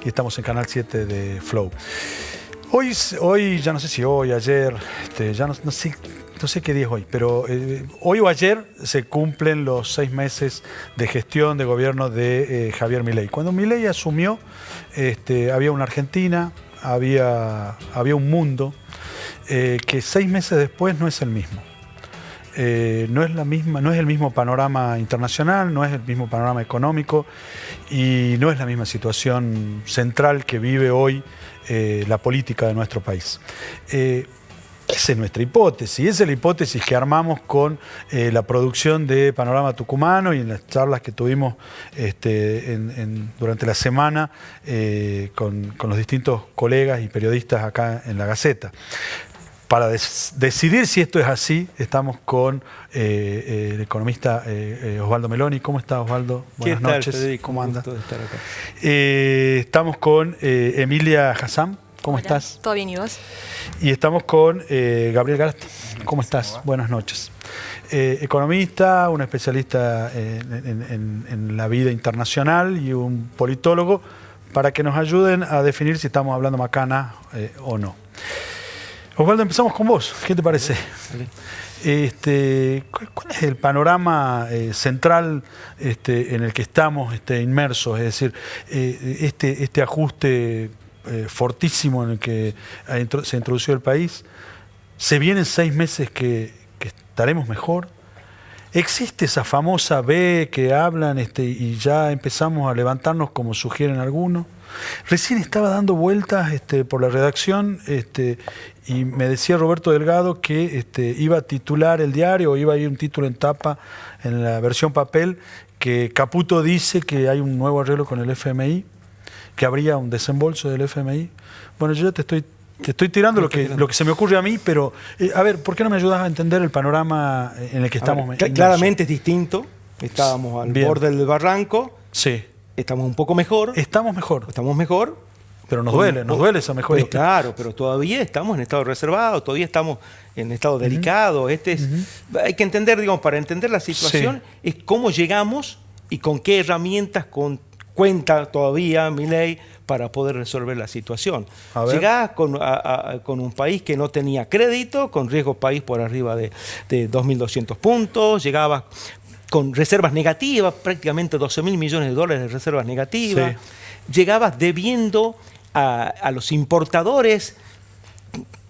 y estamos en Canal 7 de Flow. Hoy ya no sé si hoy, ayer, ya no sé qué día es hoy, pero hoy o ayer se cumplen los 6 meses de gestión de gobierno de Javier Milei. Cuando Milei asumió, había una Argentina, había un mundo que 6 meses después no es el mismo. No es el mismo panorama internacional, no es el mismo panorama económico y no es la misma situación central que vive hoy la política de nuestro país. Esa es nuestra hipótesis, esa es la hipótesis que armamos con la producción de Panorama Tucumano y en las charlas que tuvimos durante la semana con los distintos colegas y periodistas acá en La Gaceta. Para decidir si esto es así, estamos con el economista Osvaldo Meloni. ¿Cómo está, Osvaldo? Buenas noches. Federico? ¿Cómo anda? Un gusto de estar acá. Estamos con Emilia Hassam. ¿Cómo estás? ¿Todo bien y vos? Y estamos con Gabriel Garat. ¿Cómo estás? Buenas noches. Economista, un especialista en la vida internacional y un politólogo para que nos ayuden a definir si estamos hablando macana o no. Osvaldo, empezamos con vos. ¿Qué te parece? ¿Cuál es el panorama central en el que estamos inmersos? Es decir, este ajuste fortísimo en el que se introdució el país. ¿Se vienen 6 meses que estaremos mejor? ¿Existe esa famosa B que hablan y ya empezamos a levantarnos como sugieren algunos? Recién estaba dando vueltas por la redacción y me decía Roberto Delgado que iba a titular el diario, o iba a ir un título en tapa en la versión papel, que Caputo dice que hay un nuevo arreglo con el FMI, que habría un desembolso del FMI. Bueno, yo ya te estoy tirando lo que se me ocurre a mí, pero a ver, ¿por qué no me ayudas a entender el panorama en el que estamos? Claramente es distinto. Estábamos al borde del barranco. Sí. Estamos un poco mejor. Estamos mejor. Estamos mejor. Pero nos duele esa mejoría. Claro, pero todavía estamos en estado reservado, todavía estamos en estado delicado. Hay que entender, digamos, para entender la situación, es cómo llegamos y con qué herramientas cuenta todavía Milei para poder resolver la situación. Llegás con un país que no tenía crédito, con riesgo país por arriba de 2.200 puntos, llegabas con reservas negativas, prácticamente 12.000 millones de dólares de reservas negativas, llegabas debiendo a los importadores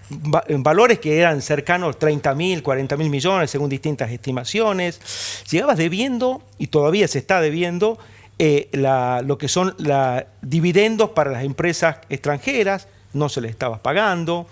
valores que eran cercanos a 30.000, 40.000 millones según distintas estimaciones, llegabas debiendo, y todavía se está debiendo, lo que son dividendos para las empresas extranjeras, no se les estaba pagando,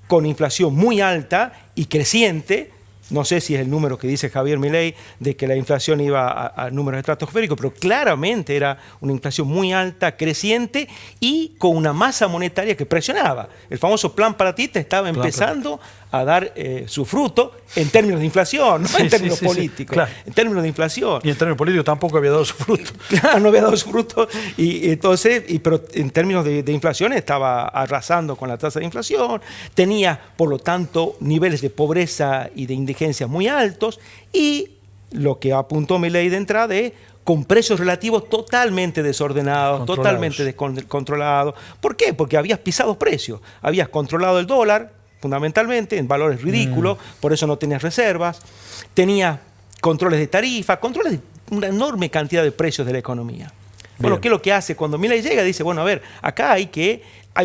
con inflación muy alta y creciente. No sé si es el número que dice Javier Milei de que la inflación iba a números estratosféricos, pero claramente era una inflación muy alta, creciente y con una masa monetaria que presionaba. El famoso plan Paratita estaba empezando a dar su fruto en términos de inflación, no en términos políticos, claro. En términos de inflación. Y en términos políticos tampoco había dado su fruto. Claro, no había dado su fruto, pero en términos de inflación estaba arrasando con la tasa de inflación, tenía, por lo tanto, niveles de pobreza y de indigencia muy altos, y lo que apuntó Milei de entrada es con precios relativos totalmente desordenados, totalmente descontrolados. ¿Por qué? Porque habías pisado precios, habías controlado el dólar, fundamentalmente, en valores ridículos, por eso no tenías reservas, tenías controles de tarifa, controles de una enorme cantidad de precios de la economía. Bueno, ¿qué es lo que hace? Cuando Milei llega, dice, bueno, a ver, acá hay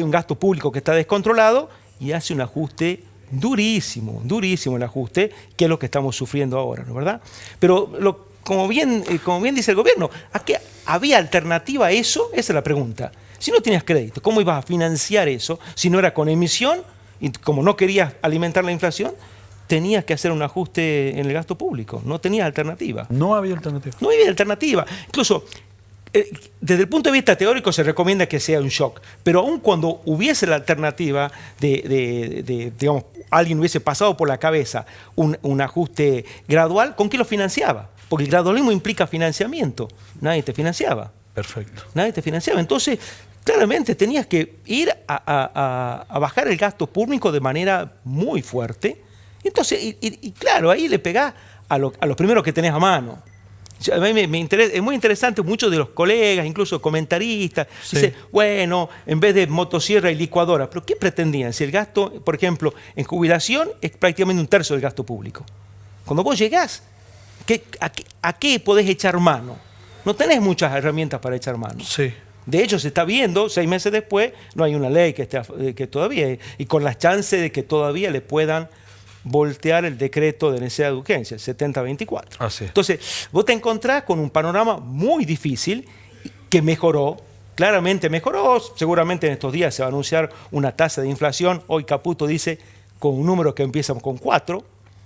un gasto público que está descontrolado y hace un ajuste durísimo el ajuste, que es lo que estamos sufriendo ahora, ¿no es verdad? Pero como bien dice el gobierno, ¿había alternativa a eso? Esa es la pregunta. Si no tenías crédito, ¿cómo ibas a financiar eso si no era con emisión? Y como no querías alimentar la inflación, tenías que hacer un ajuste en el gasto público. No tenías alternativa. No había alternativa. No había alternativa. Incluso, desde el punto de vista teórico se recomienda que sea un shock. Pero aun cuando hubiese la alternativa digamos, alguien hubiese pasado por la cabeza un ajuste gradual, ¿con qué lo financiaba? Porque el gradualismo implica financiamiento. Nadie te financiaba. Perfecto. Nadie te financiaba. Entonces, claramente tenías que ir a bajar el gasto público de manera muy fuerte. Entonces, y claro, ahí le pegás a los primeros que tenés a mano. A mí me interesa, es muy interesante, muchos de los colegas, incluso comentaristas, Sí. dicen, bueno, en vez de motosierra y licuadora, ¿pero qué pretendían? Si el gasto, por ejemplo, en jubilación es prácticamente un tercio del gasto público. Cuando vos llegás, ¿a qué podés echar mano? No tenés muchas herramientas para echar mano. Sí. De hecho, se está viendo, 6 meses después, no hay una ley que todavía, y con las chances de que todavía le puedan voltear el decreto de necesidad de urgencia, el 7024. Así es. Entonces, vos te encontrás con un panorama muy difícil que mejoró, claramente mejoró. Seguramente en estos días se va a anunciar una tasa de inflación. Hoy Caputo dice con un número que empieza con 4.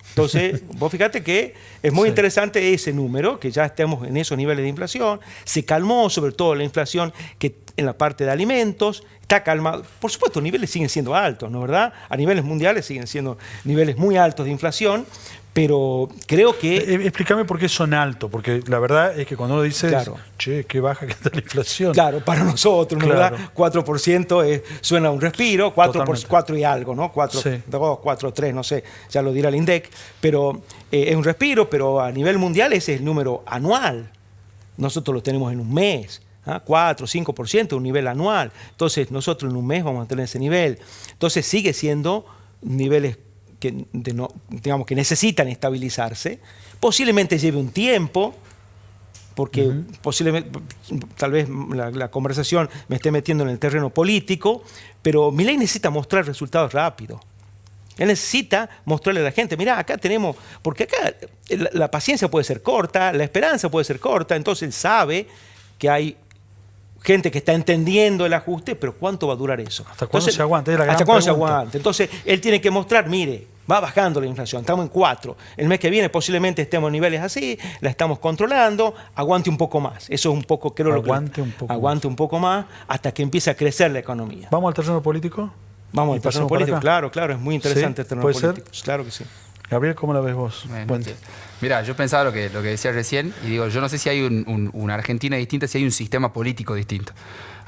Entonces, vos fíjate que es muy interesante ese número, que ya estemos en esos niveles de inflación. Se calmó sobre todo la inflación que en la parte de alimentos, está calmado. Por supuesto, los niveles siguen siendo altos, ¿no es verdad? A niveles mundiales siguen siendo niveles muy altos de inflación, pero creo que... Explícame por qué son altos, porque la verdad es que cuando uno dice, Claro. che, qué baja que está la inflación. Claro, para nosotros, ¿no es Claro. verdad? 4% suena un respiro, 4 Totalmente. y algo, ¿no? 4, Sí. 2, 4, 3, no sé, ya lo dirá el INDEC, pero es un respiro, pero a nivel mundial ese es el número anual. Nosotros lo tenemos en un mes, 4, 5%, un nivel anual. Entonces, nosotros en un mes vamos a tener ese nivel. Entonces, sigue siendo niveles digamos, que necesitan estabilizarse. Posiblemente lleve un tiempo, porque posiblemente, tal vez la conversación me esté metiendo en el terreno político, pero Milei necesita mostrar resultados rápidos. Él necesita mostrarle a la gente, mirá, acá tenemos, porque acá la paciencia puede ser corta, la esperanza puede ser corta, entonces él sabe que hay gente que está entendiendo el ajuste, pero ¿cuánto va a durar eso? ¿Hasta cuándo se aguanta? Es la gran ¿Hasta cuándo se pregunta. aguanta? Entonces, él tiene que mostrar, mire, va bajando la inflación, estamos en 4. El mes que viene posiblemente estemos en niveles así, la estamos controlando, aguante un poco más. Eso es un poco, creo Aguante un poco aguante un poco más hasta que empiece a crecer la economía. ¿Vamos al terreno político? Vamos ¿Y al terreno pasamos por político, acá? claro, es muy interesante ¿Sí? el terreno ¿Puede ser? político. Claro que sí. Gabriel, ¿cómo la ves vos? Bueno, Puente. mira, yo pensaba lo que decía recién y digo, yo no sé si hay una Argentina distinta, si hay un sistema político distinto.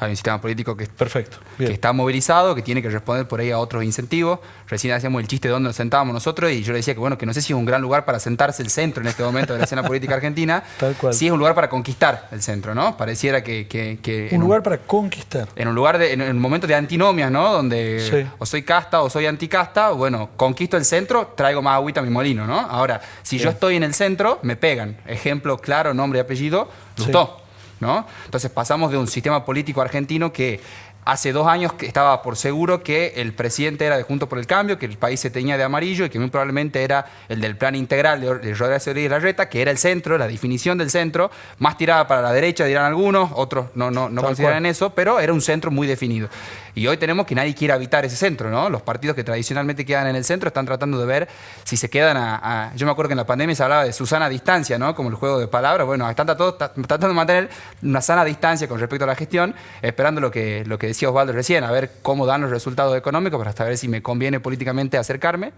Hay un sistema político que Perfecto. Bien. que está movilizado, que tiene que responder por ahí a otros incentivos. Recién hacíamos el chiste de dónde nos sentábamos nosotros y yo le decía que bueno, que no sé si es un gran lugar para sentarse el centro en este momento de la escena política argentina. Tal cual. Sí es un lugar para conquistar el centro, ¿no? Pareciera que Un lugar para conquistar. en un lugar en un momento de antinomias, ¿no? Donde Sí. o soy casta o soy anticasta, bueno, conquisto el centro, traigo más agüita a mi molino, ¿no? Ahora, si yo estoy en el centro, me pegan. Ejemplo claro, nombre y apellido, Lustó. ¿No? Entonces pasamos de un sistema político argentino que hace 2 años que estaba por seguro que el presidente era de Juntos por el Cambio, que el país se teñía de amarillo y que muy probablemente era el del plan integral de Rodríguez y Larreta, que era el centro, la definición del centro, más tirada para la derecha, dirán algunos, otros no consideran eso, pero era un centro muy definido. Y hoy tenemos que nadie quiere habitar ese centro, ¿no? Los partidos que tradicionalmente quedan en el centro están tratando de ver si se quedan Yo me acuerdo que en la pandemia se hablaba de su sana distancia, ¿no? Como el juego de palabras. Bueno, están todos tratando de mantener una sana distancia con respecto a la gestión, esperando lo que decía Osvaldo recién, a ver cómo dan los resultados económicos para hasta ver si me conviene políticamente acercarme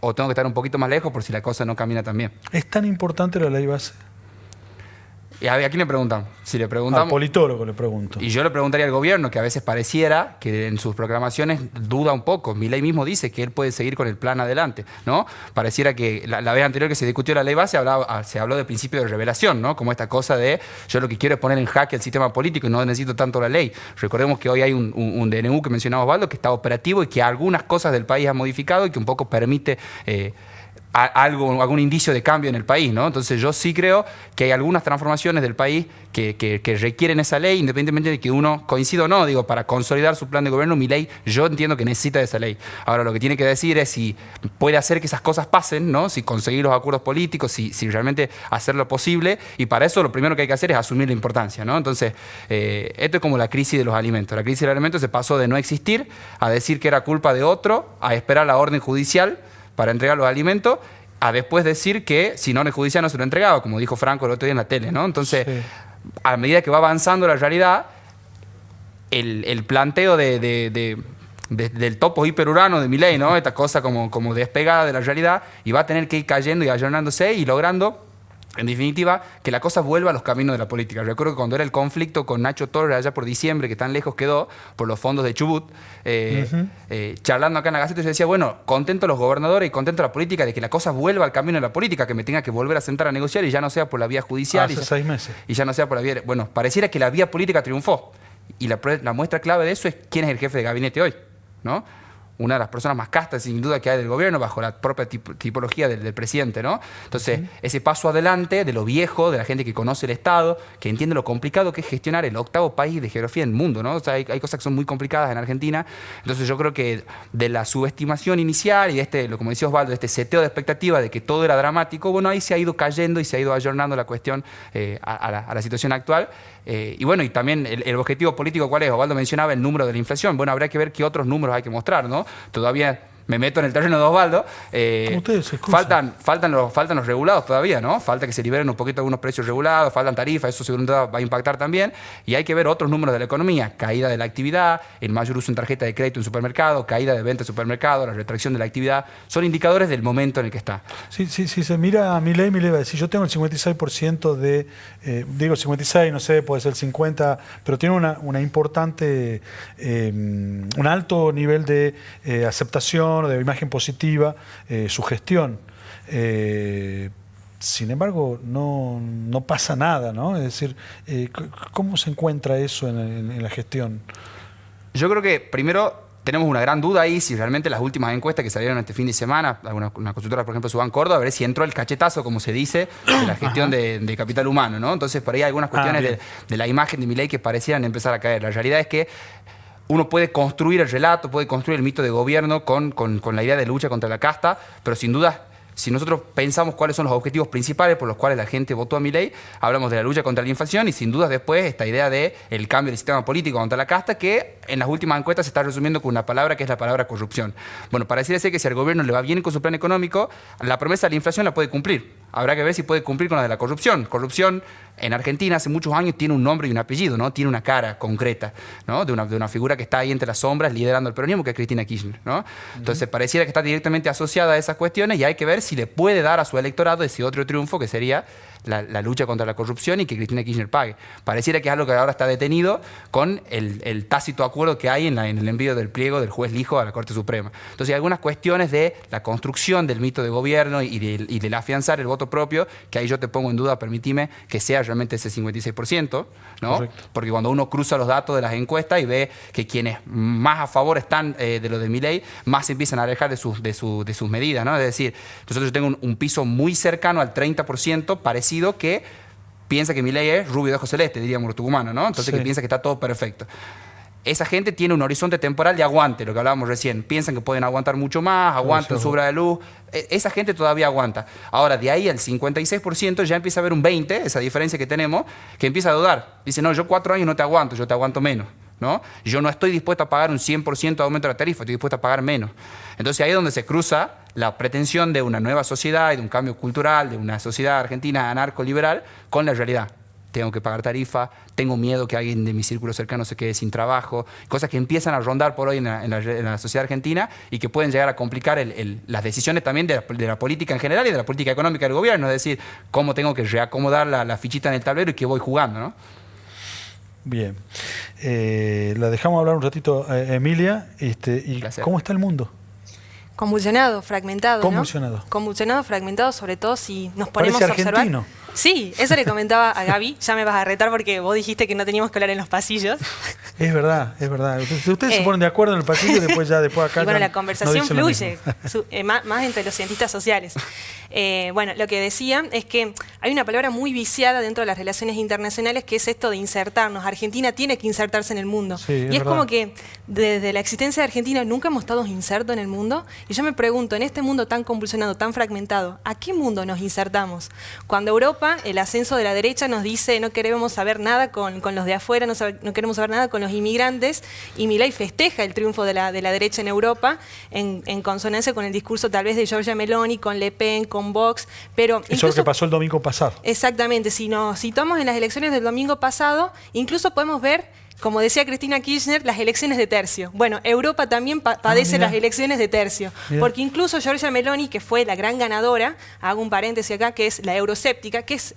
o tengo que estar un poquito más lejos por si la cosa no camina tan bien. ¿Es tan importante la ley base? ¿Y a quién le preguntamos? Si le Al preguntamos... politólogo le pregunto. Y yo le preguntaría al gobierno, que a veces pareciera que en sus proclamaciones duda un poco. Milei mismo dice que él puede seguir con el plan adelante, ¿no? Pareciera que la vez anterior que se discutió la ley base se habló del principio de revelación, ¿no? Como esta cosa de yo lo que quiero es poner en jaque el sistema político y no necesito tanto la ley. Recordemos que hoy hay un DNU que mencionaba Osvaldo que está operativo y que algunas cosas del país ha modificado y que un poco permite... algún indicio de cambio en el país, ¿no? Entonces yo sí creo que hay algunas transformaciones del país que requieren esa ley, independientemente de que uno coincida o no, digo, para consolidar su plan de gobierno, Milei, yo entiendo que necesita de esa ley. Ahora lo que tiene que decir es si puede hacer que esas cosas pasen, ¿no? Si conseguir los acuerdos políticos, si realmente hacer lo posible, y para eso lo primero que hay que hacer es asumir la importancia, ¿no? Entonces, esto es como la crisis de los alimentos. La crisis de los alimentos se pasó de no existir a decir que era culpa de otro, a esperar la orden judicial para entregar los alimentos, a después decir que si no el judicial no se lo entregaba, como dijo Franco el otro día en la tele, ¿no? Entonces, Sí. a medida que va avanzando la realidad, el planteo del topo hiperurano de Milei, ¿no? Esta cosa como despegada de la realidad, y va a tener que ir cayendo y allanándose y logrando En definitiva, que la cosa vuelva a los caminos de la política. Recuerdo que cuando era el conflicto con Nacho Torres allá por diciembre, que tan lejos quedó por los fondos de Chubut, charlando acá en la Gaceta, yo decía, bueno, contento los gobernadores y contento la política de que la cosa vuelva al camino de la política, que me tenga que volver a sentar a negociar y ya no sea por la vía judicial. Hace 6 meses. Y ya no sea por la vía... Bueno, pareciera que la vía política triunfó. Y la muestra clave de eso es quién es el jefe de gabinete hoy, ¿no? Una de las personas más castas, sin duda, que hay del gobierno, bajo la propia tipología del presidente, ¿no? Entonces, ese paso adelante de lo viejo, de la gente que conoce el Estado, que entiende lo complicado que es gestionar el 8º país de geografía del mundo, ¿no? O sea, hay cosas que son muy complicadas en Argentina. Entonces, yo creo que de la subestimación inicial y de como decía Osvaldo, de este seteo de expectativa de que todo era dramático, bueno, ahí se ha ido cayendo y se ha ido ayornando la cuestión a la situación actual. Y bueno, y también el objetivo político, ¿cuál es? Osvaldo mencionaba el número de la inflación. Bueno, habrá que ver qué otros números hay que mostrar, ¿no? Todavía me meto en el terreno de Osvaldo. Faltan los regulados todavía, ¿no? Falta que se liberen un poquito algunos precios regulados, faltan tarifas, eso según duda va a impactar también. Y hay que ver otros números de la economía: caída de la actividad, el mayor uso en tarjeta de crédito en supermercado, caída de venta en supermercado, la retracción de la actividad. Son indicadores del momento en el que está. Sí, se mira a Milei va a decir, yo tengo el 56% de, digo 56, no sé, puede ser 50, pero tiene una importante, un alto nivel de aceptación, de imagen positiva, su gestión. Sin embargo, no pasa nada, ¿no? Es decir, ¿cómo se encuentra eso en la gestión? Yo creo que primero tenemos una gran duda ahí si realmente las últimas encuestas que salieron este fin de semana, una consultora, por ejemplo, Subán Córdoba, a ver si entró el cachetazo, como se dice, de la gestión de capital humano, ¿no? Entonces, por ahí hay algunas cuestiones de la imagen de Milei que parecieran empezar a caer. La realidad es que uno puede construir el relato, puede construir el mito de gobierno con la idea de lucha contra la casta, pero sin duda, si nosotros pensamos cuáles son los objetivos principales por los cuales la gente votó a Milei, hablamos de la lucha contra la inflación y sin duda después esta idea de el cambio del sistema político contra la casta, que en las últimas encuestas se está resumiendo con una palabra que es la palabra corrupción. Bueno, pareciera ser que si al gobierno le va bien con su plan económico, la promesa de la inflación la puede cumplir. Habrá que ver si puede cumplir con la de la corrupción. Corrupción en Argentina hace muchos años tiene un nombre y un apellido, ¿no? Tiene una cara concreta, ¿no? De una figura que está ahí entre las sombras liderando el peronismo, que es Cristina Kirchner, ¿no? Entonces pareciera que está directamente asociada a esas cuestiones y hay que ver si le puede dar a su electorado ese otro triunfo que sería la lucha contra la corrupción y que Cristina Kirchner pague. Pareciera que es algo que ahora está detenido con el tácito acuerdo que hay en el envío del pliego del juez Lijo a la Corte Suprema. Entonces hay algunas cuestiones de la construcción del mito de gobierno y del afianzar el voto propio, que ahí yo te pongo en duda, permitime, que sea realmente ese 56%, ¿no? Correcto. Porque cuando uno cruza los datos de las encuestas y ve que quienes más a favor están de lo de Milei, más se empiezan a alejar de sus medidas, ¿no? Es decir, yo tengo un piso muy cercano al 30% parecido que piensa que Milei es rubio de ojos celeste, diríamos los tucumanos, ¿no? Entonces que piensa que está todo perfecto. Esa gente tiene un horizonte temporal de aguante, lo que hablábamos recién. Piensan que pueden aguantar mucho más, aguantan sobra de luz. Esa gente todavía aguanta. Ahora, de ahí al 56% ya empieza a haber un 20%, esa diferencia que tenemos, que empieza a dudar. Dice, no, yo 4 años no te aguanto, yo te aguanto menos, ¿no? Yo no estoy dispuesto a pagar un 100% de aumento de la tarifa, estoy dispuesto a pagar menos. Entonces ahí es donde se cruza la pretensión de una nueva sociedad y de un cambio cultural, de una sociedad argentina anarco-liberal, con la realidad. Tengo que pagar tarifa, tengo miedo que alguien de mi círculo cercano se quede sin trabajo, cosas que empiezan a rondar por hoy en la sociedad argentina y que pueden llegar a complicar las decisiones también de la política en general y de la política económica del gobierno, es decir, cómo tengo que reacomodar la fichita en el tablero y qué voy jugando, ¿no? Bien. La dejamos hablar un ratito a Emilia. ¿Y cómo está el mundo? Convulsionado, fragmentado, Convulsionado. ¿no? Convulsionado, fragmentado, sobre todo si nos ponemos Parece a observar. argentino. Sí, eso le comentaba a Gaby. Ya me vas a retar porque vos dijiste que no teníamos que hablar en los pasillos. Es verdad, es verdad. Ustedes se ponen de acuerdo en el pasillo y después acá. Y bueno, ya la conversación no fluye, más entre los cientistas sociales. Bueno, lo que decía es que hay una palabra muy viciada dentro de las relaciones internacionales que es esto de insertarnos. Argentina tiene que insertarse en el mundo. Sí, y es como que desde la existencia de Argentina nunca hemos estado insertos en el mundo. Y yo me pregunto, en este mundo tan convulsionado, tan fragmentado, ¿a qué mundo nos insertamos? Cuando Europa, el ascenso de la derecha nos dice no queremos saber nada con los de afuera, no queremos saber nada con los inmigrantes, y Milei festeja el triunfo de la derecha en Europa en consonancia con el discurso tal vez de Giorgia Meloni, con Le Pen, con Vox, pero eso es lo que pasó el domingo pasado. Exactamente, si nos situamos en las elecciones del domingo pasado, incluso podemos ver como decía Cristina Kirchner, las elecciones de tercio. Bueno, Europa también padece las elecciones de tercio, porque incluso Giorgia Meloni, que fue la gran ganadora, hago un paréntesis acá, que es la euroscéptica. ¿Qué es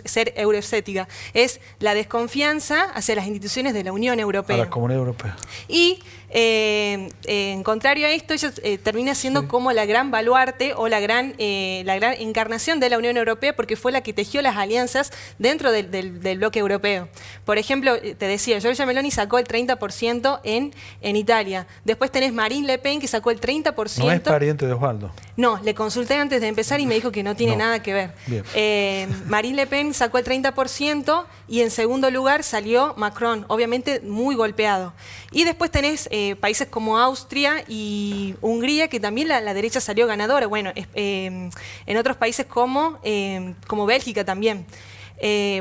ser euroscéptica? Es la desconfianza hacia las instituciones de la Unión Europea. A la Comunidad Europea. Y en contrario a esto, ella termina siendo como la gran baluarte o la gran encarnación de la Unión Europea, porque fue la que tejió las alianzas dentro del bloque europeo. Por ejemplo, te decía, Giorgia Meloni sacó el 30% en Italia. Después tenés Marine Le Pen, que sacó el 30%. No es pariente de Osvaldo. No, le consulté antes de empezar y me dijo que no tiene nada que ver. Marine Le Pen sacó el 30% y en segundo lugar salió Macron, obviamente muy golpeado. Y después tenés países como Austria y Hungría, que también la derecha salió ganadora. Bueno, en otros países como Bélgica también.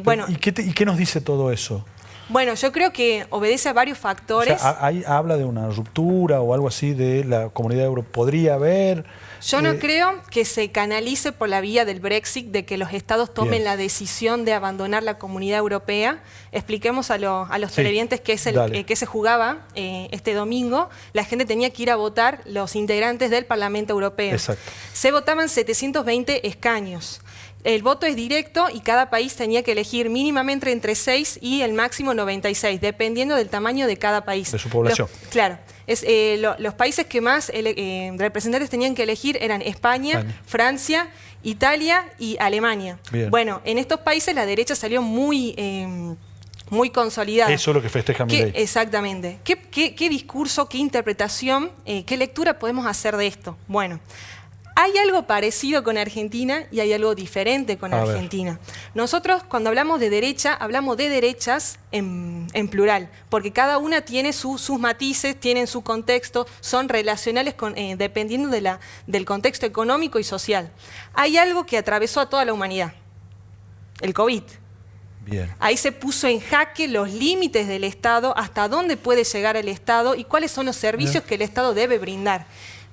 Bueno, ¿Y qué nos dice todo eso? Bueno, yo creo que obedece a varios factores. O sea, ¿habla de una ruptura o algo así de la Comunidad Europea? ¿Podría haber? Yo no creo que se canalice por la vía del Brexit, de que los estados tomen la decisión de abandonar la Comunidad Europea. Expliquemos a los televidentes qué se jugaba este domingo. La gente tenía que ir a votar, los integrantes del Parlamento Europeo. Exacto. Se votaban 720 escaños. El voto es directo y cada país tenía que elegir mínimamente entre 6 y el máximo 96, dependiendo del tamaño de cada país. De su población. Claro. Los países que más representantes tenían que elegir eran España, Francia, Italia y Alemania. Bien. Bueno, en estos países la derecha salió muy consolidada. Eso es lo que festeja Milei. Exactamente. ¿Qué discurso, qué interpretación, qué lectura podemos hacer de esto? Bueno, hay algo parecido con Argentina y hay algo diferente con Argentina. Nosotros, cuando hablamos de derecha, hablamos de derechas en plural, porque cada una tiene sus matices, tienen su contexto, son relacionales dependiendo del contexto económico y social. Hay algo que atravesó a toda la humanidad, el COVID. Bien. Ahí se puso en jaque los límites del Estado, hasta dónde puede llegar el Estado y cuáles son los servicios que el Estado debe brindar.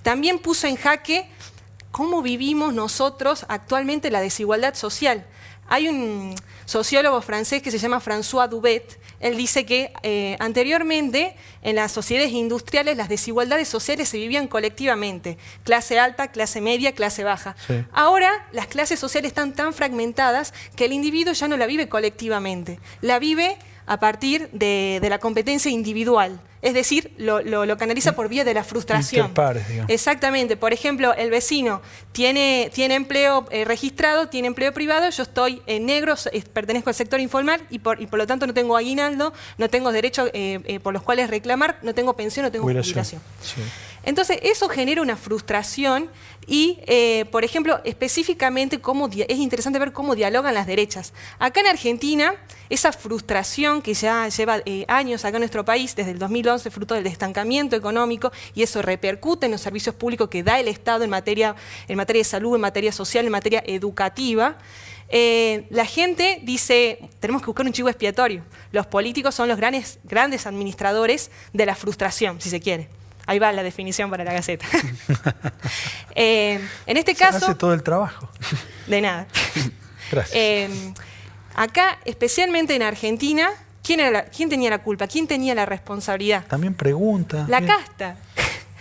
También puso en jaque cómo vivimos nosotros actualmente la desigualdad social. Hay un sociólogo francés que se llama François Dubet. Él dice que anteriormente en las sociedades industriales las desigualdades sociales se vivían colectivamente. Clase alta, clase media, clase baja. Sí. Ahora las clases sociales están tan fragmentadas que el individuo ya no la vive colectivamente. La vive a partir de la competencia individual. Es decir, lo canaliza por vía de la frustración. Interpares, digamos. Exactamente. Por ejemplo, el vecino tiene empleo registrado, tiene empleo privado, yo estoy en negro, pertenezco al sector informal y por lo tanto no tengo aguinaldo, no tengo derechos por los cuales reclamar, no tengo pensión, no tengo jubilación. Sí. Entonces, eso genera una frustración y, por ejemplo, específicamente es interesante ver cómo dialogan las derechas. Acá en Argentina, esa frustración que ya lleva años acá en nuestro país, desde el 2011, fruto del estancamiento económico, y eso repercute en los servicios públicos que da el Estado en materia de salud, en materia social, en materia educativa. La gente dice, tenemos que buscar un chivo expiatorio. Los políticos son los grandes administradores de la frustración, si se quiere. Ahí va la definición para la Gaceta. En este caso... hace todo el trabajo. De nada. Gracias. Acá, especialmente en Argentina, ¿quién tenía la culpa? ¿Quién tenía la responsabilidad? También pregunta. La casta.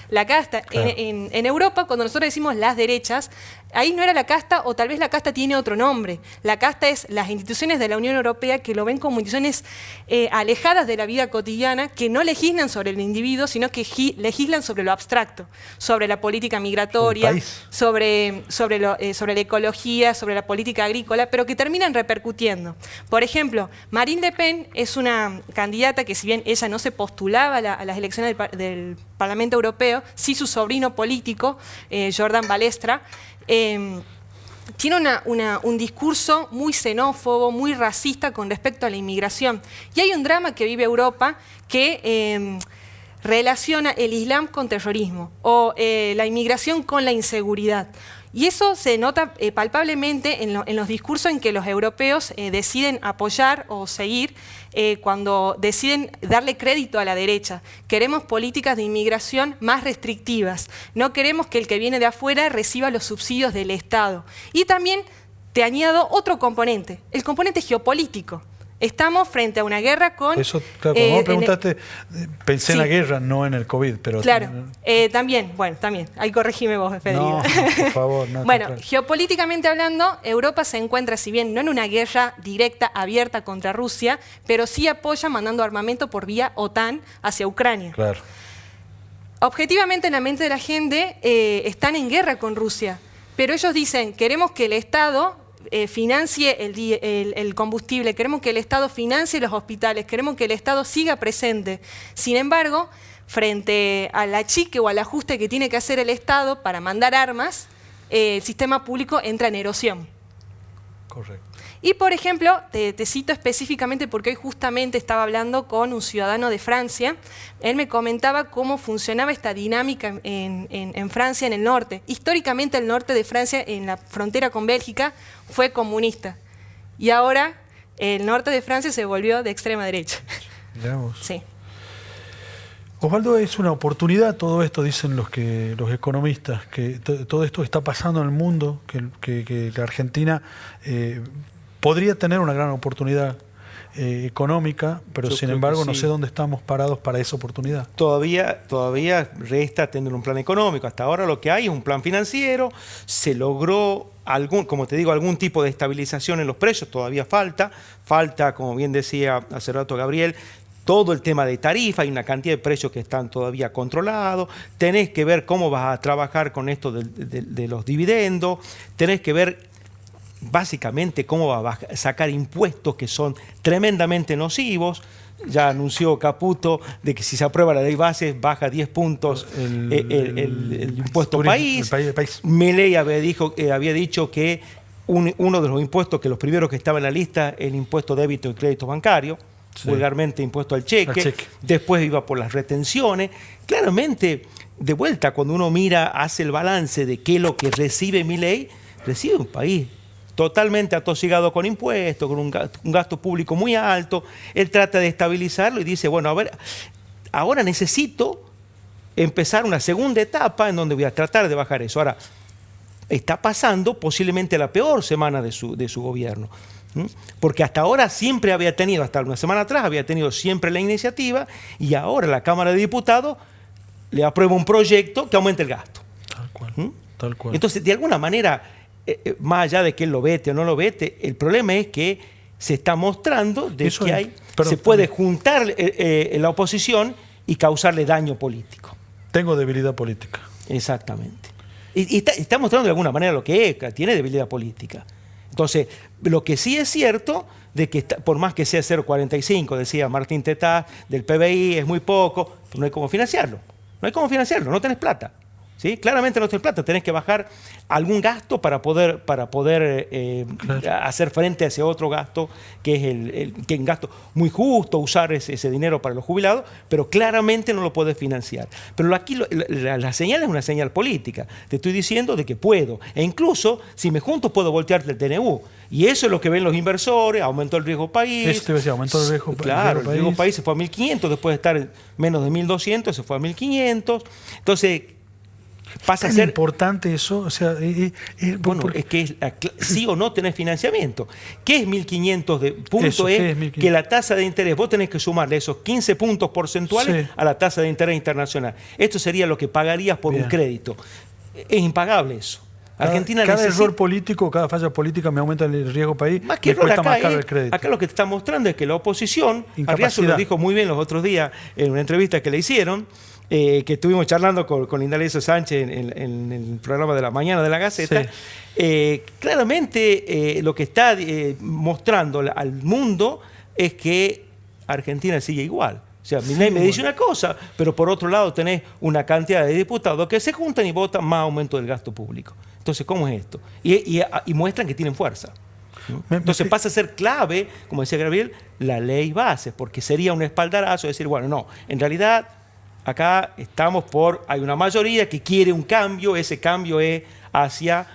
La casta. Claro. En Europa, cuando nosotros decimos las derechas, ahí no era la casta, o tal vez la casta tiene otro nombre. La casta es las instituciones de la Unión Europea que lo ven como instituciones alejadas de la vida cotidiana, que no legislan sobre el individuo, sino que legislan sobre lo abstracto, sobre la política migratoria, sobre la ecología, sobre la política agrícola, pero que terminan repercutiendo. Por ejemplo, Marine Le Pen es una candidata que, si bien ella no se postulaba a las elecciones del Parlamento Europeo, sí su sobrino político, Jordan Balestra, tiene un discurso muy xenófobo, muy racista con respecto a la inmigración. Y hay un drama que vive Europa que relaciona el Islam con terrorismo o la inmigración con la inseguridad. Y eso se nota palpablemente en los discursos en que los europeos deciden apoyar o seguir cuando deciden darle crédito a la derecha. Queremos políticas de inmigración más restrictivas. No queremos que el que viene de afuera reciba los subsidios del Estado. Y también te añado otro componente, el componente geopolítico. Estamos frente a una guerra con... Eso, claro, cuando vos preguntaste, pensé en la guerra, no en el COVID, pero... Claro, también, ahí corregime vos, Federico. No, por favor, no. Bueno, geopolíticamente hablando, Europa se encuentra, si bien no en una guerra directa, abierta contra Rusia, pero sí apoya mandando armamento por vía OTAN hacia Ucrania. Claro. Objetivamente, en la mente de la gente, están en guerra con Rusia, pero ellos dicen, queremos que el Estado financie el combustible, queremos que el Estado financie los hospitales, queremos que el Estado siga presente. Sin embargo, frente al achique o al ajuste que tiene que hacer el Estado para mandar armas, el sistema público entra en erosión. Correcto. Y, por ejemplo, te cito específicamente porque hoy justamente estaba hablando con un ciudadano de Francia. Él me comentaba cómo funcionaba esta dinámica en Francia, en el norte. Históricamente el norte de Francia, en la frontera con Bélgica, fue comunista. Y ahora el norte de Francia se volvió de extrema derecha. Mirá vos. Sí. Osvaldo, es una oportunidad todo esto, dicen los economistas, que todo esto está pasando en el mundo, que la Argentina podría tener una gran oportunidad económica, pero Yo sin creo embargo que no sí. sé dónde estamos parados para esa oportunidad. Todavía resta tener un plan económico. Hasta ahora lo que hay es un plan financiero. Se logró como te digo, algún tipo de estabilización en los precios. Todavía falta, como bien decía hace rato Gabriel, todo el tema de tarifa. Hay una cantidad de precios que están todavía controlados. Tenés que ver cómo vas a trabajar con esto de los dividendos. Tenés que ver básicamente cómo va a sacar impuestos que son tremendamente nocivos. Ya anunció Caputo de que si se aprueba la ley base baja 10 puntos el impuesto país. El país. Milei había dicho que uno de los impuestos, que los primeros que estaba en la lista, el impuesto débito y crédito bancario, Sí. Vulgarmente impuesto al cheque. Al cheque. Después iba por las retenciones. Claramente, de vuelta, cuando uno mira, hace el balance de qué es lo que recibe Milei, recibe un país totalmente atosigado con impuestos, con un gasto público muy alto. Él trata de estabilizarlo y dice, bueno, a ver, ahora necesito empezar una segunda etapa en donde voy a tratar de bajar eso. Ahora, está pasando posiblemente la peor semana de su gobierno. Porque hasta ahora siempre había tenido, hasta una semana atrás, había tenido siempre la iniciativa y ahora la Cámara de Diputados le aprueba un proyecto que aumente el gasto. Tal cual, tal cual. Entonces, de alguna manera, más allá de que él lo vete o no lo vete, el problema es que se está mostrando de Eso que perdón, se puede juntar la oposición y causarle daño político. Tengo debilidad política. Exactamente. Y está mostrando de alguna manera lo que es, tiene debilidad política. Entonces, lo que sí es cierto, de que por más que sea 0,45, decía Martín Tetaz, del PBI, es muy poco, pero no hay cómo financiarlo. No tenés plata. ¿Sí? Claramente no tenés plata, tenés que bajar algún gasto para poder hacer frente a ese otro gasto, que es que es un gasto muy justo, usar ese dinero para los jubilados, pero claramente no lo podés financiar. Pero aquí la señal es una señal política. Te estoy diciendo de que puedo, e incluso si me junto puedo voltearte el TNU. Y eso es lo que ven los inversores, aumentó el riesgo país. Eso te iba a decir, aumentó el riesgo país. Claro, el riesgo país se fue a 1.500, después de estar en menos de 1.200, se fue a 1.500. Entonces, pasa a ¿Es ser importante eso? O sea, bueno, es que sí o no tenés financiamiento. ¿Qué es 1.500 de puntos? Eso, ¿qué es 1.500? Que la tasa de interés, vos tenés que sumarle esos 15 puntos porcentuales Sí. a la tasa de interés internacional. Esto sería lo que pagarías por Bien. un crédito. Es impagable eso. Argentina cada necesita... error político, cada falla política me aumenta el riesgo país, Más que me error, cuesta más acá, caro el crédito. acá lo que te está mostrando es que la oposición, Incapacidad. Arriazo lo dijo muy bien los otros días en una entrevista que le hicieron, que estuvimos charlando con Indalecio Sánchez en el programa de la mañana de la Gaceta. Sí. Claramente lo que está mostrando al mundo es que Argentina sigue igual. O sea, Milei me dice una cosa, pero por otro lado tenés una cantidad de diputados que se juntan y votan más aumento del gasto público. Entonces, ¿cómo es esto? Y muestran que tienen fuerza. Entonces pasa a ser clave, como decía Gabriel, la ley base, porque sería un espaldarazo decir, bueno, no, en realidad acá estamos hay una mayoría que quiere un cambio, ese cambio es hacia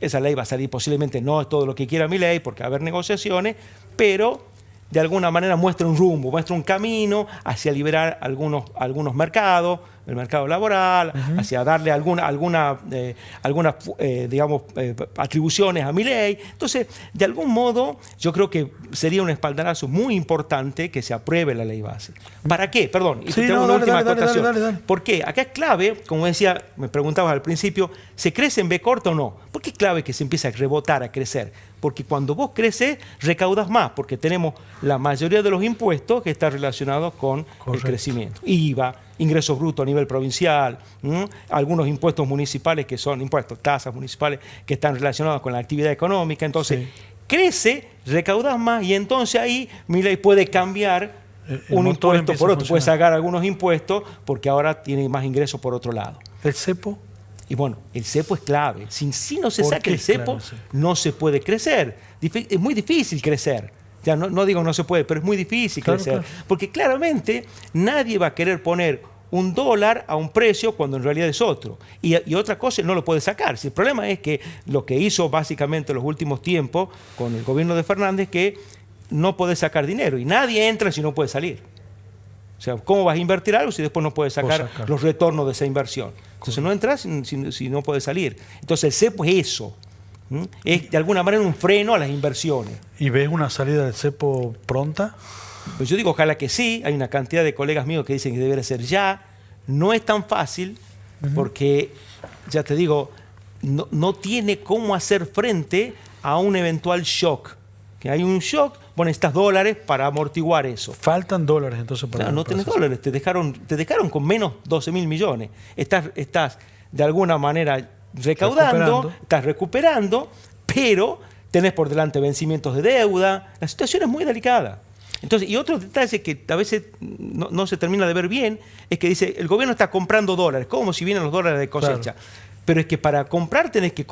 esa ley va a salir posiblemente no es todo lo que quiera Milei, porque va a haber negociaciones, pero de alguna manera muestra un rumbo, muestra un camino hacia liberar algunos mercados, el mercado laboral, hacia darle algunas digamos, atribuciones a Milei. Entonces, de algún modo, yo creo que sería un espaldarazo muy importante que se apruebe la ley base. ¿Para qué? Perdón, y Sí, tengo no, una dale, última dale, acotación. dale. ¿Por qué? Acá es clave, como decía, me preguntabas al principio, ¿se crece en B corta o no? ¿Por qué es clave que se empiece a rebotar, a crecer? Porque cuando vos creces, recaudas más, porque tenemos la mayoría de los impuestos que están relacionados con el Correcto. crecimiento. IVA, ingresos brutos a nivel provincial, algunos impuestos municipales que son impuestos, tasas municipales que están relacionados con la actividad económica. Entonces, Sí. crece, recaudas más y entonces ahí Milei puede cambiar El un motor impuesto empieza por a otro, puede funcionar. sacar algunos impuestos porque ahora tiene más ingresos por otro lado. ¿El cepo? Y bueno, el cepo es clave. Si no se ¿Por saca qué el es clave cepo, el cepo? no se puede crecer. Es muy difícil crecer. Ya no digo no se puede, pero es muy difícil Claro, crecer. claro. Porque claramente nadie va a querer poner $1 a un precio cuando en realidad es otro. Y otra cosa no lo puede sacar. Si el problema es que lo que hizo básicamente en los últimos tiempos con el gobierno de Fernández, que no puede sacar dinero. Y nadie entra si no puede salir. O sea, ¿cómo vas a invertir algo si después no puedes sacar los retornos de esa inversión? Entonces no entras si no puedes salir. Entonces el cepo es eso. Es de alguna manera un freno a las inversiones. ¿Y ves una salida del cepo pronta? Pues yo digo, ojalá que sí. Hay una cantidad de colegas míos que dicen que debería ser ya. No es tan fácil porque, ya te digo, no tiene cómo hacer frente a un eventual shock. Que hay un shock, bueno, necesitas dólares para amortiguar eso. Faltan dólares entonces para... Claro, no tenés dólares, te dejaron con menos 12.000 millones. Estás de alguna manera recaudando, estás recuperando, pero tenés por delante vencimientos de deuda. La situación es muy delicada. Entonces, y otro detalle que a veces no se termina de ver bien es que dice, el gobierno está comprando dólares, como si vienen los dólares de cosecha. Claro. Pero es que para comprar tenés que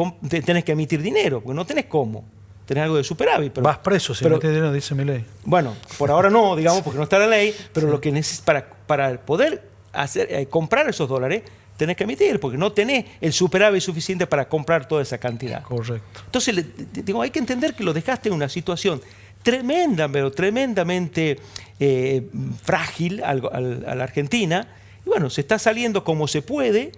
emitir dinero, porque no tenés cómo. Tenés algo de superávit. Pero, vas preso si metes dinero, dice Milei. Bueno, por ahora no, digamos, porque no está la ley, pero lo que necesitas para poder comprar esos dólares, tenés que emitir, porque no tenés el superávit suficiente para comprar toda esa cantidad. Correcto. Entonces, digo, hay que entender que lo dejaste en una situación tremenda, pero tremendamente frágil a la Argentina. Y bueno, se está saliendo como se puede,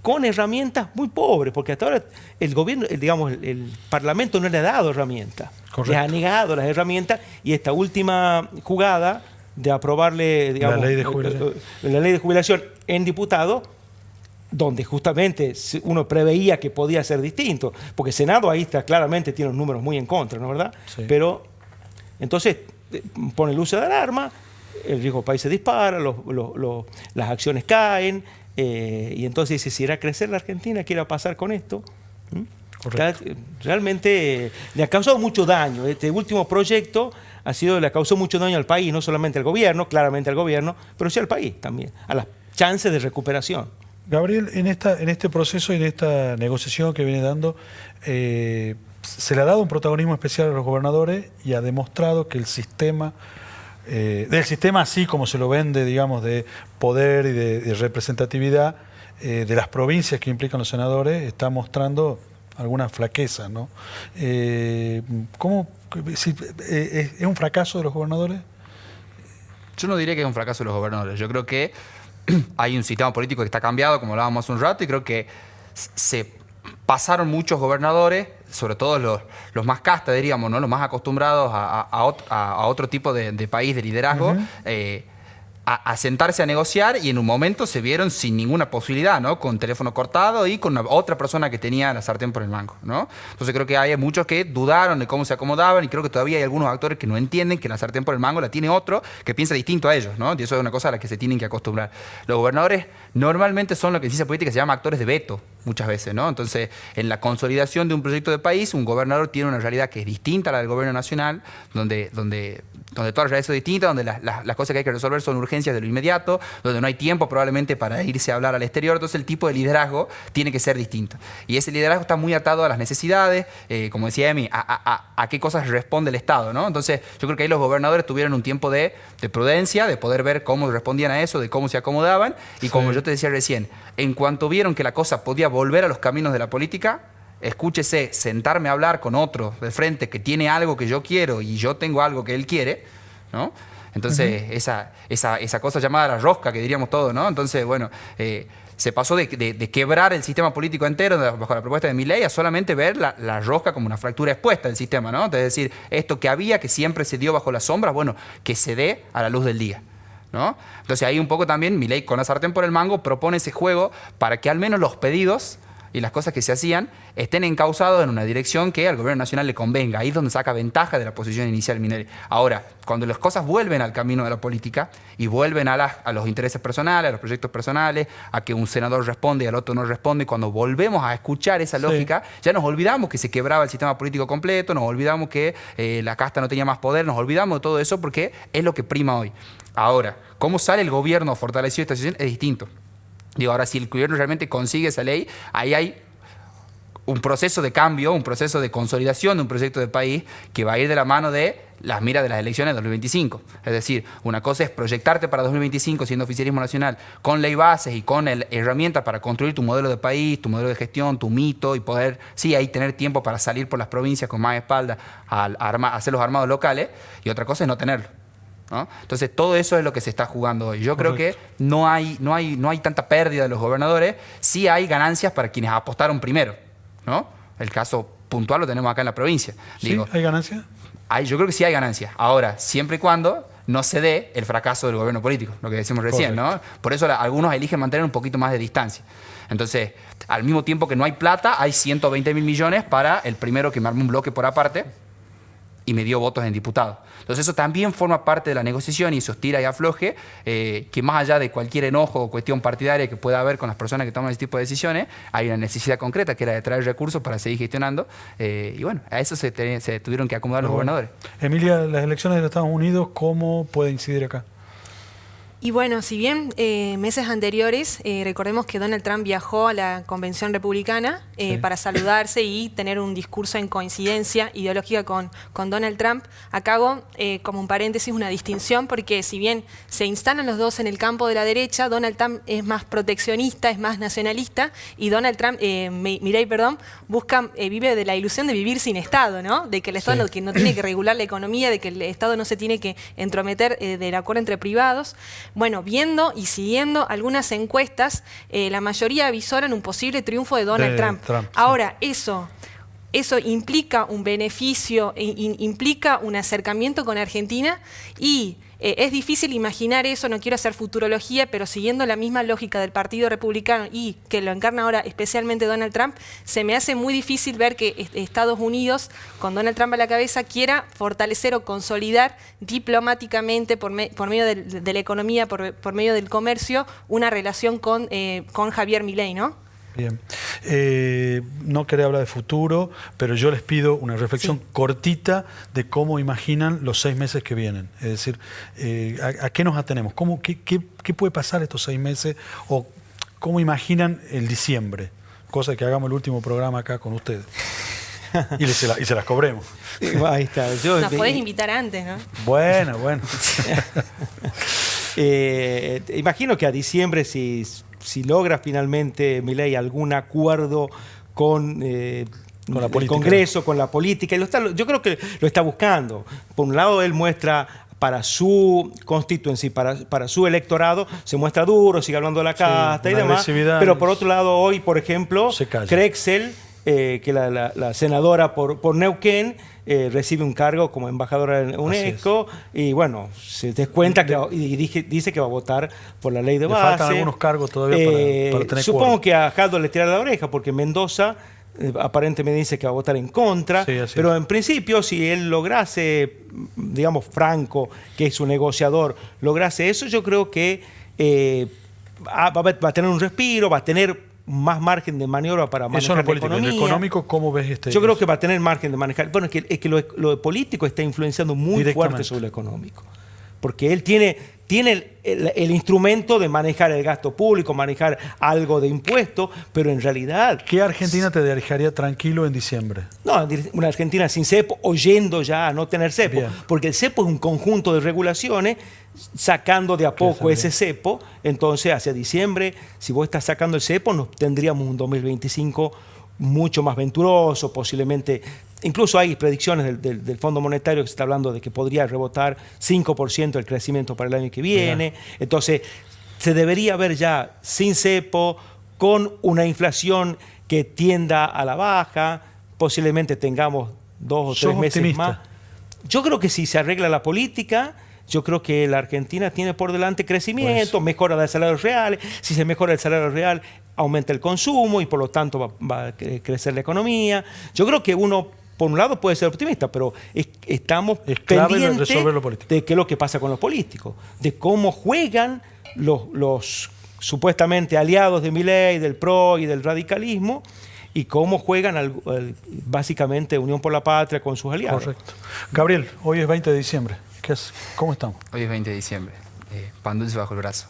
con herramientas muy pobres, porque hasta ahora el gobierno, el Parlamento no le ha dado herramientas. Correcto. Les ha negado las herramientas y esta última jugada de aprobarle, digamos, la ley de jubilación en diputado, donde justamente uno preveía que podía ser distinto, porque el Senado ahí está claramente, tiene los números muy en contra, ¿no es verdad? Sí. Pero entonces pone luces de alarma, el riesgo del país se dispara, las acciones caen, y entonces dice, si irá a crecer la Argentina, ¿qué irá a pasar con esto? Realmente le ha causado mucho daño. Este último proyecto le ha causado mucho daño al país, no solamente al gobierno, claramente al gobierno, pero sí al país también, a las chances de recuperación. Gabriel, en este proceso y en esta negociación que viene dando, se le ha dado un protagonismo especial a los gobernadores y ha demostrado que el sistema, del sistema así como se lo vende, digamos, de poder y de representatividad de las provincias que implican los senadores, está mostrando alguna flaqueza, ¿no? ¿Es un fracaso de los gobernadores? Yo no diría que es un fracaso de los gobernadores. Yo creo que hay un sistema político que está cambiado, como hablábamos hace un rato, y creo que se pasaron muchos gobernadores, sobre todo los más castas, diríamos, ¿no? Los más acostumbrados a otro tipo de país, de liderazgo, a sentarse a negociar, y en un momento se vieron sin ninguna posibilidad, ¿no? Con teléfono cortado y con otra persona que tenía la sartén por el mango, ¿no? Entonces creo que hay muchos que dudaron de cómo se acomodaban, y creo que todavía hay algunos actores que no entienden que la sartén por el mango la tiene otro que piensa distinto a ellos, ¿no? Y eso es una cosa a la que se tienen que acostumbrar. Los gobernadores normalmente son lo que en ciencia política se llama actores de veto, muchas veces, ¿no? Entonces, en la consolidación de un proyecto de país, un gobernador tiene una realidad que es distinta a la del gobierno nacional, donde todas las realidades son distintas, donde las cosas que hay que resolver son urgencias de lo inmediato, donde no hay tiempo probablemente para irse a hablar al exterior. Entonces el tipo de liderazgo tiene que ser distinto. Y ese liderazgo está muy atado a las necesidades, como decía Emi, a qué cosas responde el Estado, ¿no? Entonces yo creo que ahí los gobernadores tuvieron un tiempo de prudencia, de poder ver cómo respondían a eso, de cómo se acomodaban, y como yo te decía recién, en cuanto vieron que la cosa podía volver a los caminos de la política, escúchese, sentarme a hablar con otro de frente que tiene algo que yo quiero y yo tengo algo que él quiere, ¿no? Entonces, esa cosa llamada la rosca, que diríamos todos, ¿no? Entonces, bueno, se pasó de quebrar el sistema político entero bajo la propuesta de Milei a solamente ver la rosca como una fractura expuesta del sistema, ¿no? Es decir, esto que había, que siempre se dio bajo las sombras, bueno, que se dé a la luz del día, ¿no? Entonces ahí un poco también Milei, con la sartén por el mango, propone ese juego para que al menos los pedidos y las cosas que se hacían estén encausados en una dirección que al gobierno nacional le convenga. Ahí es donde saca ventaja de la posición inicial Milei. Ahora, cuando las cosas vuelven al camino de la política y vuelven a los intereses personales, a los proyectos personales, a que un senador responde y al otro no responde, cuando volvemos a escuchar esa lógica, ya nos olvidamos que se quebraba el sistema político completo, nos olvidamos que la casta no tenía más poder, nos olvidamos de todo eso porque es lo que prima hoy. Ahora, cómo sale el gobierno fortalecido de esta situación es distinto. Digo, ahora, si el gobierno realmente consigue esa ley, ahí hay un proceso de cambio, un proceso de consolidación de un proyecto de país que va a ir de la mano de las miras de las elecciones de 2025. Es decir, una cosa es proyectarte para 2025 siendo oficialismo nacional con ley bases y con herramientas para construir tu modelo de país, tu modelo de gestión, tu mito y poder, sí, ahí tener tiempo para salir por las provincias con más espalda a hacer los armados locales, y otra cosa es no tenerlo, ¿no? Entonces todo eso es lo que se está jugando hoy. Yo creo que no hay tanta pérdida de los gobernadores, sí hay ganancias para quienes apostaron primero, ¿no? El caso puntual lo tenemos acá en la provincia. ¿Sí? ¿Hay ganancias? Yo creo que sí hay ganancias. Ahora, siempre y cuando no se dé el fracaso del gobierno político, lo que decimos recién, ¿no? Por eso algunos eligen mantener un poquito más de distancia. Entonces, al mismo tiempo que no hay plata, hay 120.000 millones para el primero que me armó un bloque por aparte y me dio votos en diputados. Entonces eso también forma parte de la negociación y esos tira y afloje, que más allá de cualquier enojo o cuestión partidaria que pueda haber con las personas que toman ese tipo de decisiones, hay una necesidad concreta que era de traer recursos para seguir gestionando, y bueno, a eso se tuvieron que acomodar los gobernadores. Emilia, las elecciones de los Estados Unidos, ¿cómo puede incidir acá? Y bueno, si bien meses anteriores, recordemos que Donald Trump viajó a la convención republicana para saludarse y tener un discurso en coincidencia ideológica con Donald Trump. Acá hago, como un paréntesis, una distinción, porque si bien se instalan los dos en el campo de la derecha, Donald Trump es más proteccionista, es más nacionalista, y Donald Trump, Milei, perdón, vive de la ilusión de vivir sin Estado, ¿no? De que el Estado que no tiene que regular la economía, de que el Estado no se tiene que entrometer del acuerdo entre privados. Bueno, viendo y siguiendo algunas encuestas, la mayoría avisoran un posible triunfo de Donald Trump. Ahora, eso implica un beneficio, implica un acercamiento con Argentina, y es difícil imaginar eso, no quiero hacer futurología, pero siguiendo la misma lógica del Partido Republicano y que lo encarna ahora especialmente Donald Trump, se me hace muy difícil ver que Estados Unidos, con Donald Trump a la cabeza, quiera fortalecer o consolidar diplomáticamente por medio de la economía, por medio del comercio, una relación con Javier Milei, ¿no? Bien. No quería hablar de futuro, pero yo les pido una reflexión cortita de cómo imaginan los 6 meses que vienen. Es decir, ¿a qué nos atenemos? ¿Qué puede pasar estos 6 meses? ¿O cómo imaginan el diciembre? Cosa que hagamos el último programa acá con ustedes. Y se las cobremos. Ahí está. Nos podés invitar antes, ¿no? Bueno. Imagino que a diciembre, si logra finalmente Milei algún acuerdo con el Congreso, con la política, yo creo que lo está buscando. Por un lado, él muestra para su constituency, para su electorado, se muestra duro, sigue hablando de la casta y demás, pero por otro lado, hoy, por ejemplo, Crexel, que la senadora por Neuquén, recibe un cargo como embajadora de UNESCO, y bueno, se descuenta dice que va a votar por la ley de base. Faltan algunos cargos todavía para tener supongo cuerda. que a Jadot le tira la oreja, porque Mendoza aparentemente dice que va a votar en contra, pero en principio, si él lograse, digamos, Franco, que es un negociador, lograse eso, yo creo que va a tener un respiro, va a tener más margen de maniobra para manejar la economía. ¿En lo económico cómo ves Yo creo que va a tener margen de manejar. Bueno, es que lo político está influenciando muy fuerte sobre lo económico. Porque él tiene el instrumento de manejar el gasto público, manejar algo de impuestos, pero en realidad... ¿Qué Argentina te dejaría tranquilo en diciembre? No, una Argentina sin cepo, oyendo ya a no tener cepo. Bien. Porque el cepo es un conjunto de regulaciones, sacando de a poco ese cepo. Entonces, hacia diciembre, si vos estás sacando el cepo, tendríamos un 2025 mucho más venturoso, posiblemente incluso hay predicciones del Fondo Monetario que se está hablando de que podría rebotar 5% el crecimiento para el año que viene. Mira. Entonces, se debería ver ya sin cepo, con una inflación que tienda a la baja, posiblemente tengamos 2 o 3 meses optimista. Más. Yo creo que si se arregla la política, yo creo que la Argentina tiene por delante crecimiento, mejora de salarios reales. Si se mejora el salario real, aumenta el consumo y por lo tanto va a crecer la economía. Yo creo que uno, por un lado, puede ser optimista, pero estamos pendientes de qué es lo que pasa con los políticos, de cómo juegan los supuestamente aliados de Milei, del PRO y del radicalismo, y cómo juegan básicamente Unión por la Patria con sus aliados. Correcto. Gabriel, hoy es 20 de diciembre. ¿Cómo estamos? Hoy es 20 de diciembre. Pan dulce bajo el brazo.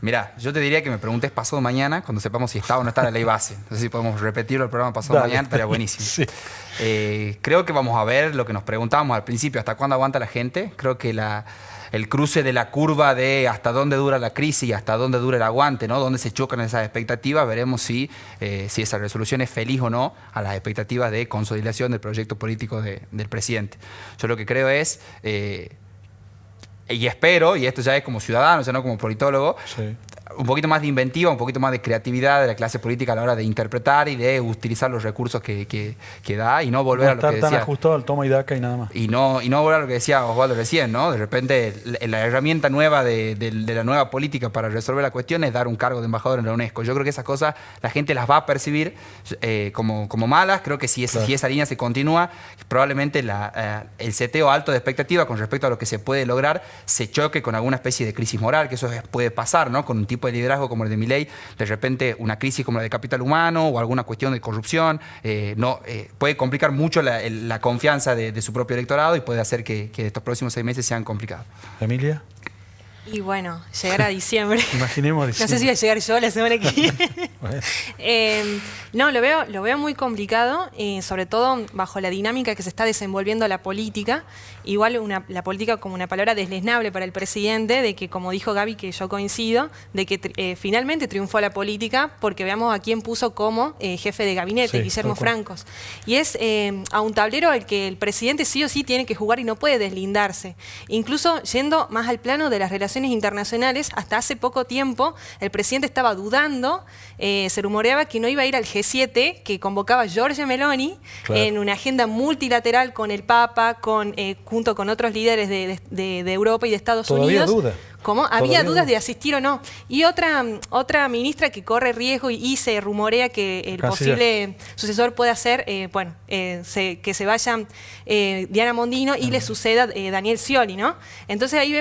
Mirá, yo te diría que me preguntes pasado mañana, cuando sepamos si está o no está la ley base. No sé si podemos repetirlo el programa pasado mañana, estaría buenísimo. Sí. Creo que vamos a ver lo que nos preguntábamos al principio, ¿hasta cuándo aguanta la gente? Creo que el cruce de la curva de hasta dónde dura la crisis y hasta dónde dura el aguante, ¿no? Dónde se chocan esas expectativas, veremos si esa resolución es feliz o no a las expectativas de consolidación del proyecto político del presidente. Yo lo que creo es, y espero, y esto ya es como ciudadano, ya no como politólogo, sí, un poquito más de inventiva, un poquito más de creatividad de la clase política a la hora de interpretar y de utilizar los recursos que da y no volver a lo que decía. No estar tan ajustado al toma y daca y nada más. Y no volver a lo que decía Osvaldo recién, ¿no? De repente la herramienta nueva de la nueva política para resolver la cuestión es dar un cargo de embajador en la UNESCO. Yo creo que esas cosas la gente las va a percibir como malas. Creo que si esa línea se continúa, probablemente el seteo alto de expectativa con respecto a lo que se puede lograr se choque con alguna especie de crisis moral, que eso puede pasar, ¿no? Con un tipo de liderazgo como el de Milei, de repente una crisis como la de capital humano o alguna cuestión de corrupción, puede complicar mucho la confianza de su propio electorado y puede hacer que estos próximos 6 meses sean complicados. Emilia. Y bueno, llegar a diciembre. Imaginemos diciembre. No sé si voy a llegar yo la semana que viene. No, lo veo muy complicado, sobre todo bajo la dinámica que se está desenvolviendo la política. Igual la política como una palabra deslizable para el presidente, de que, como dijo Gaby, que yo coincido, de que finalmente triunfó la política, porque veamos a quién puso como jefe de gabinete, sí, Guillermo Francos. Y es a un tablero al que el presidente sí o sí tiene que jugar y no puede deslindarse. Incluso yendo más al plano de las relaciones internacionales, hasta hace poco tiempo el presidente estaba dudando, se rumoreaba que no iba a ir al G7 que convocaba Giorgia Meloni, claro, en una agenda multilateral con el Papa, junto con otros líderes de Europa y de Estados Unidos. Duda. ¿Cómo? Había dudas de asistir o no. Y otra ministra que corre riesgo y se rumorea que el posible sucesor puede ser, que se vaya Diana Mondino y le suceda Daniel Scioli, ¿no? Entonces ahí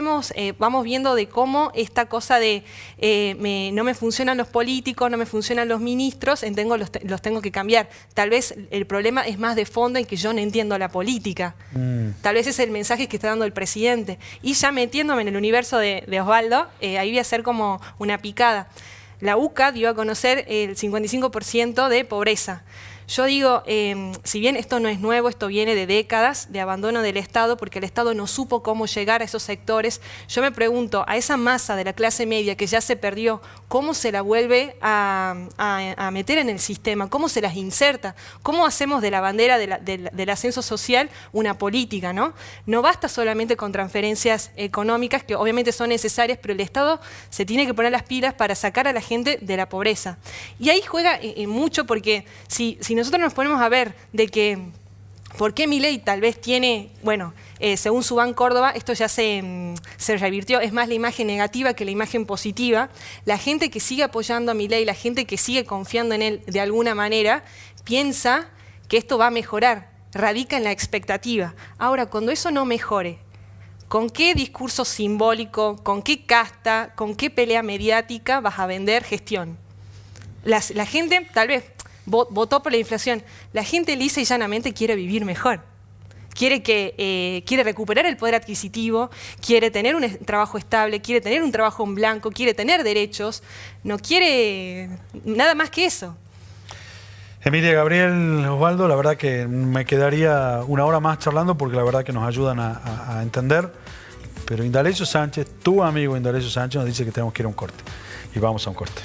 vamos viendo de cómo esta cosa de no me funcionan los políticos, no me funcionan los ministros, los tengo que cambiar. Tal vez el problema es más de fondo en que yo no entiendo la política. Tal vez ese es el mensaje que está dando el presidente. Y ya metiéndome en el universo de Osvaldo, ahí voy a hacer como una picada. La UCA dio a conocer el 55% de pobreza. Yo digo, si bien esto no es nuevo, esto viene de décadas de abandono del Estado, porque el Estado no supo cómo llegar a esos sectores, yo me pregunto, a esa masa de la clase media que ya se perdió, ¿cómo se la vuelve a meter en el sistema? ¿Cómo se las inserta? ¿Cómo hacemos de la bandera del ascenso social una política, ¿no? No basta solamente con transferencias económicas, que obviamente son necesarias, pero el Estado se tiene que poner las pilas para sacar a la gente de la pobreza. Y ahí juega mucho, porque si nosotros nos ponemos a ver de que por qué Milei tal vez tiene, según Subán Córdoba, esto ya se revirtió, es más la imagen negativa que la imagen positiva. La gente que sigue apoyando a Milei, la gente que sigue confiando en él de alguna manera, piensa que esto va a mejorar, radica en la expectativa. Ahora, cuando eso no mejore, ¿con qué discurso simbólico, con qué casta, con qué pelea mediática vas a vender gestión? La gente, tal vez, votó por la inflación. La gente lisa y llanamente quiere vivir mejor. Quiere recuperar el poder adquisitivo, quiere tener un trabajo estable, quiere tener un trabajo en blanco, quiere tener derechos. No quiere nada más que eso. Emilia, Gabriel, Osvaldo, la verdad que me quedaría una hora más charlando porque la verdad que nos ayudan a entender. Pero Indalecio Sánchez, tu amigo Indalecio Sánchez, nos dice que tenemos que ir a un corte. Y vamos a un corte.